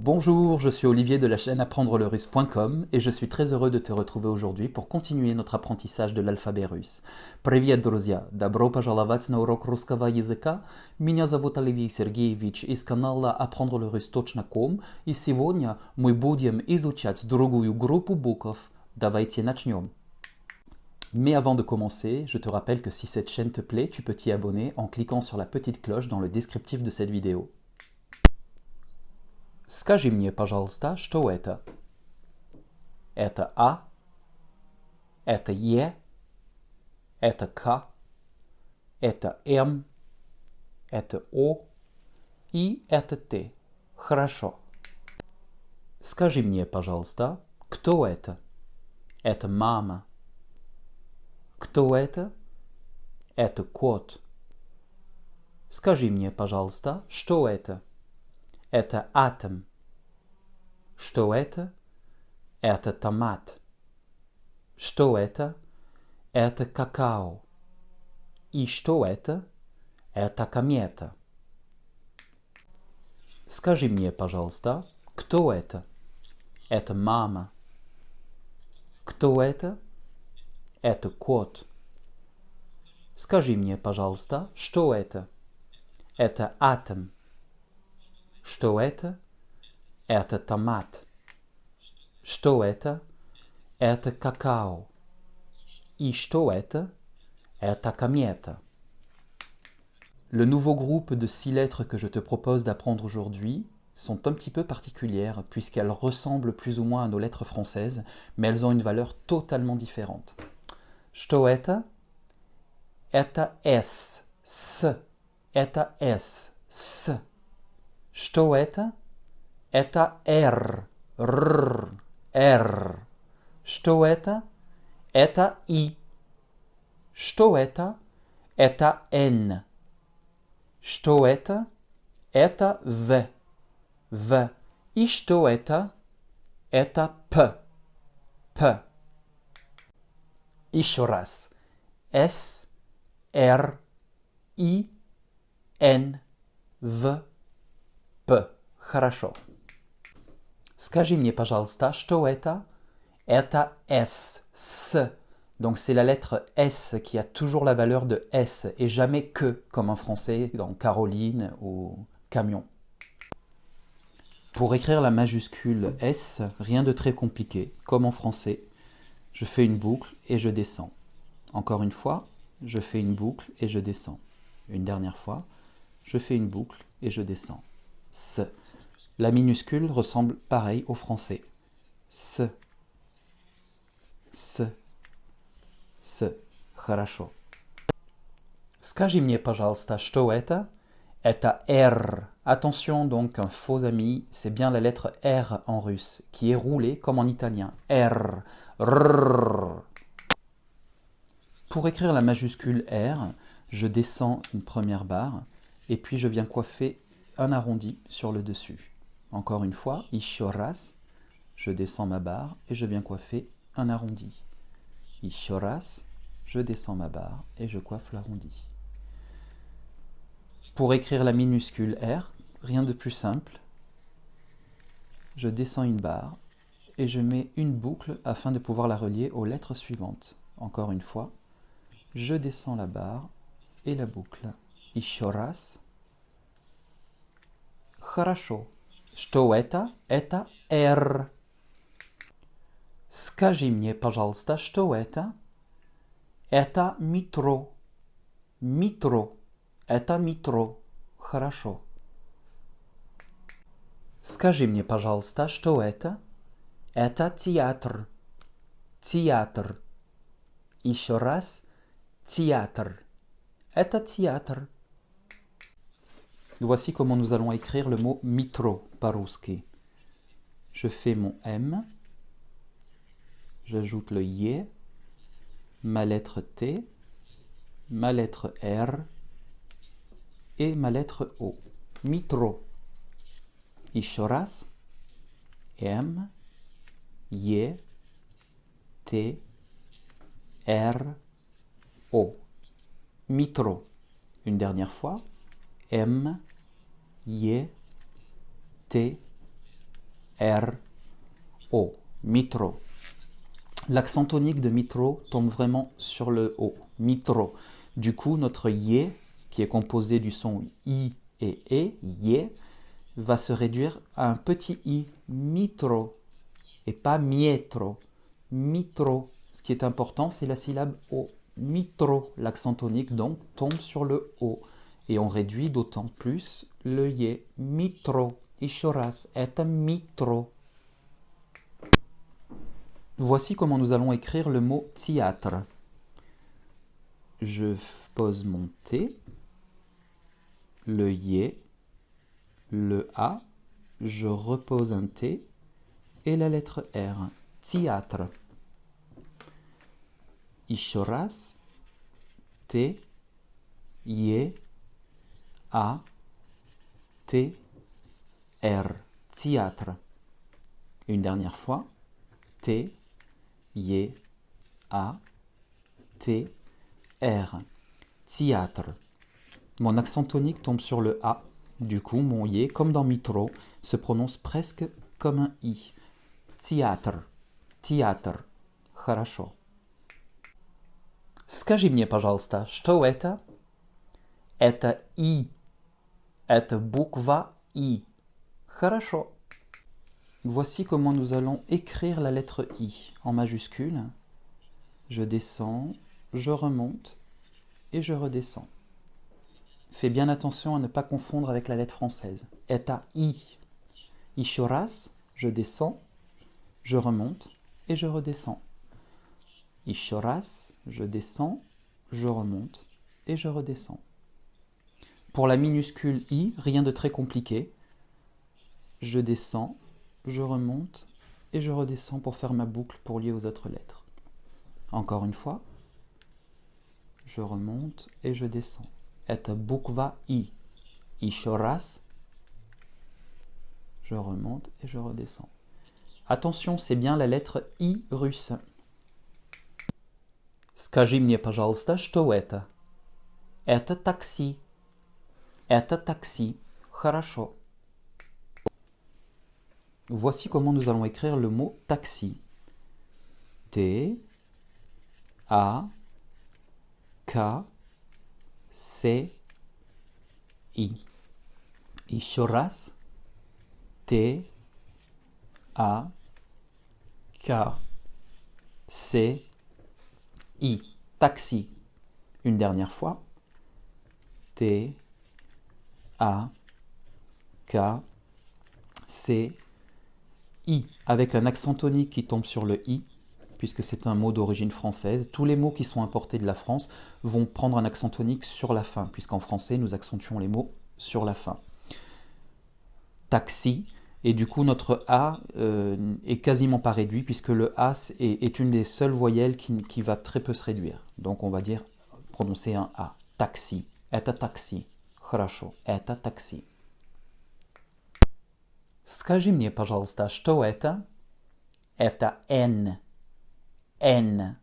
Bonjour, je suis Olivier de la chaîne apprendre-le-russe.com et je suis très heureux de te retrouver aujourd'hui pour continuer notre apprentissage de l'alphabet russe. Привет, друзья! Добро пожаловать на урок русского языка. Меня зовут Оливий Сергеевич из канала apprendre-le-russe.com и сегодня мы будем изучать другую группу букв. Давайте начнем. Mais avant de commencer, je te rappelle que si cette chaîne te plaît, tu peux t'y abonner en cliquant sur la petite cloche dans le descriptif de cette vidéo. Скажи мне, пожалуйста, что это? Это А, это Е, это К, это М, это О и это Т. Хорошо. Скажи мне, пожалуйста, кто это? Это мама. Кто это? Это кот. Скажи мне, пожалуйста, что это? Это атом. Что это? Это томат. Что это? Это какао. И что это? Это комета. Скажи мне, пожалуйста, кто это? Это мама. Кто это? Это кот. Скажи мне, пожалуйста, что это? Это атом. Что это? Это томат. Что это? Это какао. И что это? Это комета. Le nouveau groupe de 6 lettres que je te propose d'apprendre aujourd'hui sont un petit peu particulières puisqu'elles ressemblent plus ou moins à nos lettres françaises, mais elles ont une valeur totalement différente. Что это? Это S. S. Это S. S. Что это? Это R. R. R. Что это? Это I. Что это? Это N. Что это? Это V. V. И что это? Это P. P. Еще раз. S, R, I, N, V, P. Хорошо. Скажи мне, пожалуйста, что это? Это S. S. Donc c'est la lettre S qui a toujours la valeur de S et jamais que, comme en français dans Caroline ou camion. Pour écrire la majuscule S, rien de très compliqué. Comme en français, je fais une boucle et je descends. Encore une fois, je fais une boucle et je descends. Une dernière fois, je fais une boucle et je descends. S. La minuscule ressemble pareil au français. S. S. S. Хорошо. Скажи мне, пожалуйста, что это? Это R. Attention donc, un faux ami, c'est bien la lettre R en russe, qui est roulée comme en italien. R. R. Pour écrire la majuscule R, je descends une première barre, et puis je viens coiffer un arrondi sur le dessus. Encore une fois, еще раз, je descends ma barre et je viens coiffer un arrondi. Еще раз, je descends ma barre et je coiffe l'arrondi. Pour écrire la minuscule R, rien de plus simple. Je descends une barre et je mets une boucle afin de pouvoir la relier aux lettres suivantes. Encore une fois, je descends la barre et la boucle. Еще раз. Хорошо. Что это? Это R. Скажи мне, пожалуйста, что это? Это метро. Метро. Это метро. Хорошо. Скажи мне, пожалуйста, что это? Это театр. Театр. Еще раз. Театр. Это театр. Voici comment nous allons écrire le mot métro по-русски. Je fais mon M, j'ajoute le Y, ma lettre T, ma lettre R et ma lettre O. Métro. Еще раз. M, Y, T, R, O. Métro. Une dernière fois. M, Y, T, R, O. Mitro. L'accent tonique de mitro tombe vraiment sur le O. Mitro. Du coup, notre yé, qui est composé du son I et E, yé, va se réduire à un petit I. Mitro. Et pas mietro. Mitro. Ce qui est important, c'est la syllabe O. Mitro. L'accent tonique, donc, tombe sur le O. Et on réduit d'autant plus le yé. Mitro. Ishoras. Это mitro. Voici comment nous allons écrire le mot théâtre. Je pose mon T, le yé, le A, je repose un T et la lettre R. Théâtre. Ishoras, T, yé, A, T, R. Théâtre. Une dernière fois. T, yé, A, T, R. Théâtre. Mon accent tonique tombe sur le A. Du coup, mon yé, comme dans mitro, se prononce presque comme un I. Théâtre. Théâtre. Хорошо. Скажи мне, пожалуйста, что это? Это И. Это буква I. Хорошо. Voici comment nous allons écrire la lettre I en majuscule. Je descends, je remonte et je redescends. Fais bien attention à ne pas confondre avec la lettre française. Eta I. Ishoras, je descends, je remonte et je redescends. Ishoras, je descends, je remonte et je redescends. Pour la minuscule I, rien de très compliqué. Je descends, je remonte et je redescends pour faire ma boucle pour lier aux autres lettres. Encore une fois, je remonte et je descends. Eta bukva I. Ishoras, je remonte et je redescends. Attention, c'est bien la lettre I russe. Скажи мне, пожалуйста, что это? Это такси. Это такси. Хорошо. Voici comment nous allons écrire le mot taxi. T, A, K, C, I. Еще раз. T, A, K, C, I. Taxi. Une dernière fois. T, A, K, C, I. Avec un accent tonique qui tombe sur le I, puisque c'est un mot d'origine française. Tous les mots qui sont importés de la France vont prendre un accent tonique sur la fin, puisqu'en français, nous accentuons les mots sur la fin. Taxi. Et du coup, notre A est quasiment pas réduit, puisque le A est une des seules voyelles qui va très peu se réduire. Donc, on va dire, prononcer un A. Taxi. Это такси. Хорошо. Это такси. Скажи мне, пожалуйста, что это? Это N. N.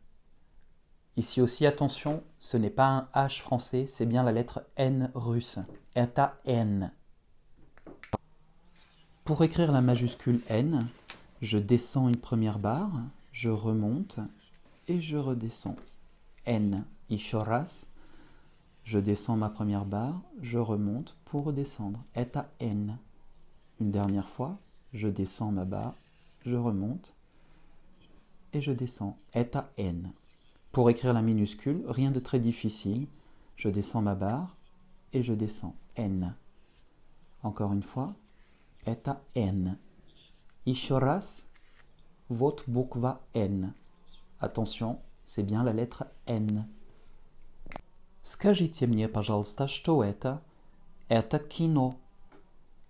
Ici aussi, attention, ce n'est pas un H français, c'est bien la lettre N russe. Это N. Pour écrire la majuscule N, je descends une première barre, je remonte et je redescends. N. Еще раз. Je descends ma première barre, je remonte pour redescendre. Это N. Une dernière fois, je descends ma barre, je remonte et je descends. Это N. Pour écrire la minuscule, rien de très difficile. Je descends ma barre et je descends. N. Encore une fois. Это N. Еще раз. Вот буква N. Attention, c'est bien la lettre N. Скажите мне, пожалуйста, что это? Это кино.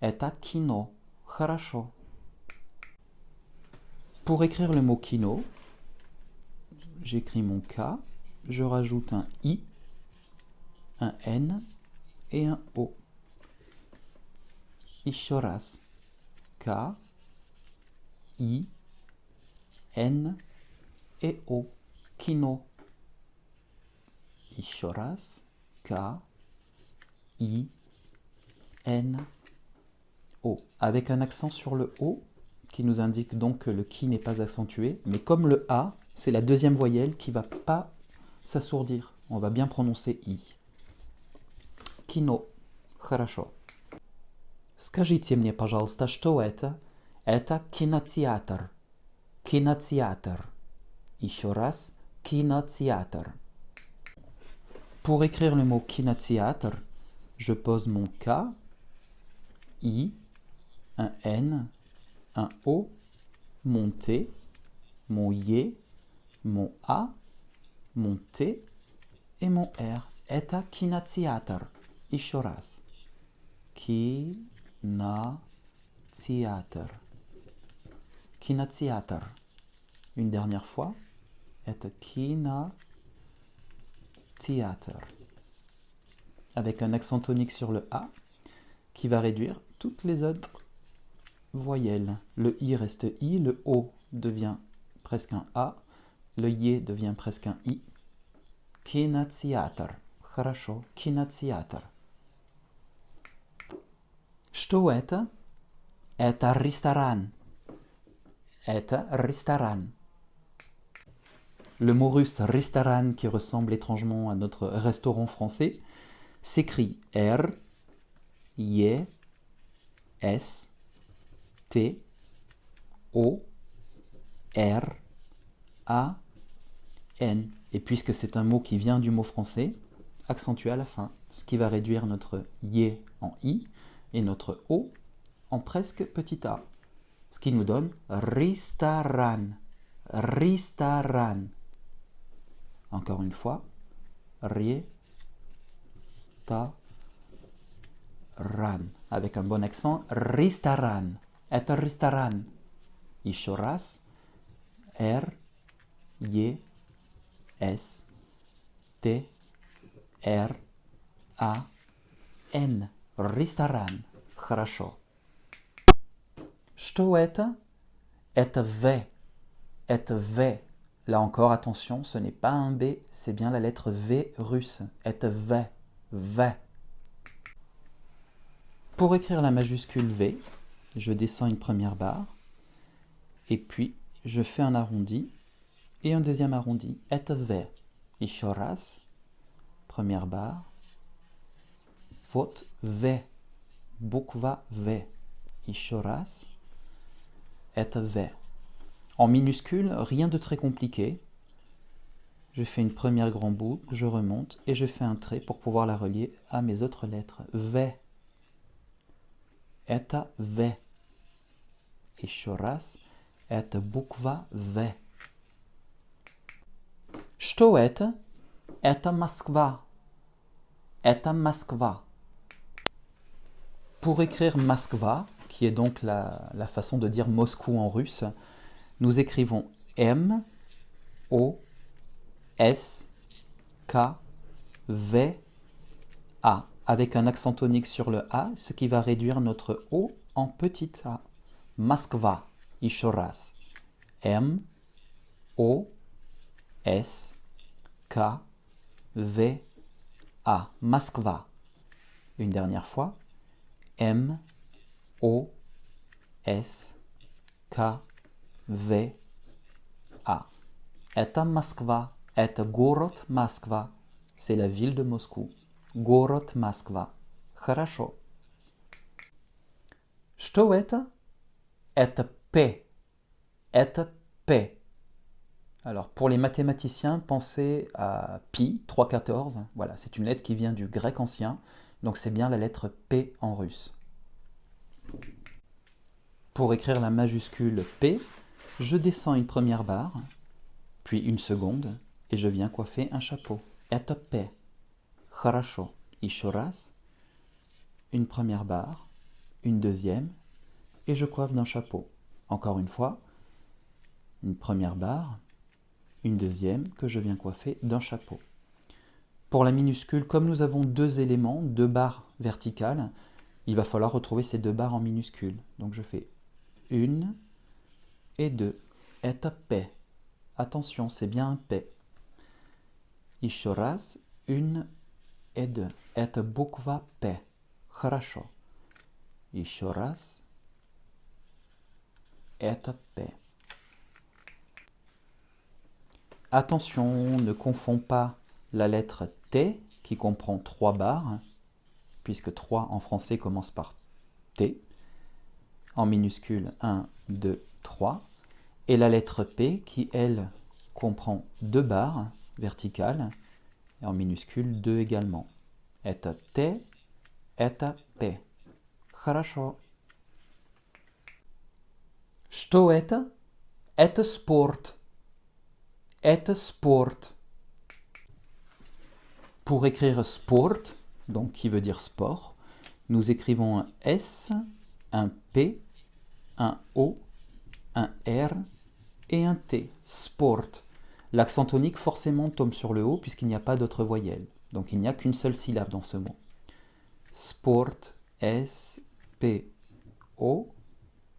Это кино. Хорошо. Pour écrire le mot kino, j'écris mon K, je rajoute un I, un N et un O. Еще раз. K, I, N et O. Kino. Еще раз. K, I, N, O. Avec un accent sur le O qui nous indique donc que le ki n'est pas accentué. Mais comme le A, c'est la deuxième voyelle qui ne va pas s'assourdir. On va bien prononcer I. Kino. Хорошо. Скажите мне, пожалуйста, что это? Это кинотеатр. Кинотеатр. Еще раз. Кинотеатр. Pour écrire le mot kinothéâtre, je pose mon K, I, un N, un O, mon T, mon Y, mon A, mon T et mon R. Это кинотеатр. Еще раз. Kinothéâtre. Kinothéâtre. Une dernière fois. Это kinothéâtre. Avec un accent tonique sur le A qui va réduire toutes les autres voyelles. Le I reste I, le O devient presque un A, le Y devient presque un I. Кинотеатр. Хорошо. Кинотеатр. Что это? Это ресторан. Это ресторан. Le mot russe restaurant, qui ressemble étrangement à notre restaurant français, s'écrit R, Y, S, T, O, R, A, N. Et puisque c'est un mot qui vient du mot français, accentué à la fin, ce qui va réduire notre Y en I et notre O en presque petit a. Ce qui nous donne restaurant. Restaurant. Encore une fois, restaurant. Avec un bon accent, restaurant. Это ресторан. Еще раз. R, Y, S, T, R, A, N. Ресторан. Хорошо. Что это? Это V. Это V. Là encore, attention, ce n'est pas un B, c'est bien la lettre V russe. Это V. V. Pour écrire la majuscule V, je descends une première barre, et puis je fais un arrondi, et un deuxième arrondi. Это V. Еще раз. Première barre. Вот V. Bukva V. Еще раз. Это V. En minuscule, rien de très compliqué. Je fais une première grande boucle, je remonte et je fais un trait pour pouvoir la relier à mes autres lettres. V. Это V. Еще раз. Это буква V. Что это? Это Москва. Это Москва. Pour écrire Moskva, qui est donc la façon de dire Moscou en russe, nous écrivons M, O, S, K, V, A, avec un accent tonique sur le A, ce qui va réduire notre O en petit a. Moskva, еще раз. M, O, S, K, V, A. Moskva. Une dernière fois. M, O, S, K, V, A. Это Москва. Это город Москва. C'est la ville de Moscou. Город Москва. Хорошо. Что это? Это P. Это P. Alors, pour les mathématiciens, pensez à pi, 3,14. Voilà, c'est une lettre qui vient du grec ancien. Donc, c'est bien la lettre P en russe. Pour écrire la majuscule P, je descends une première barre, puis une seconde, et je viens coiffer un chapeau. Это P. Хорошо. Еще раз. Une première barre, une deuxième, et je coiffe d'un chapeau. Encore une fois, une première barre, une deuxième que je viens coiffer d'un chapeau. Pour la minuscule, comme nous avons deux éléments, deux barres verticales, il va falloir retrouver ces deux barres en minuscule. Donc je fais une et deux. Это P. Attention, c'est bien un P. Еще раз, une et deux. Это буква P. Хорошо. Еще раз. это P. Attention, ne confonds pas la lettre T qui comprend 3 barres, puisque 3 en français commence par T, en minuscule 1, 2, 3, et la lettre P qui, elle, comprend 2 barres verticales, et en minuscule 2 également. Это T, это P. Хорошо. Что это? Это спорт. Это спорт. Pour écrire sport, donc qui veut dire sport, nous écrivons un S, un P, un O, un R et un T. Sport. L'accent tonique forcément tombe sur le O puisqu'il n'y a pas d'autre voyelle. Donc il n'y a qu'une seule syllabe dans ce mot. Sport, S, P, O,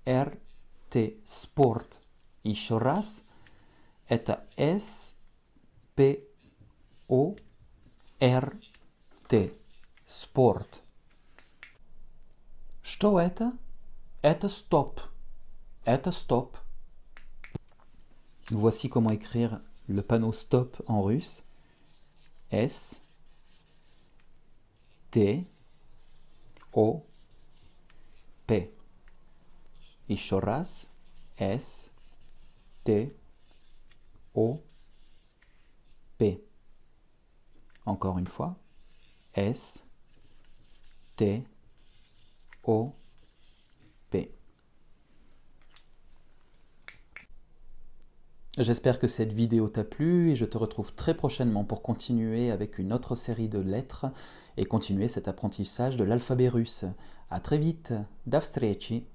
R, T. Sport. Еще раз. Это S, P, O, R, T. Sport. Что это? Это стоп. Это stop. Voici comment écrire le panneau stop en russe. S, T, O, P. Еще раз. S, T, O, P. Encore une fois. S, T, O, P. J'espère que cette vidéo t'a plu et je te retrouve très prochainement pour continuer avec une autre série de lettres et continuer cet apprentissage de l'alphabet russe. À très vite. До встречи.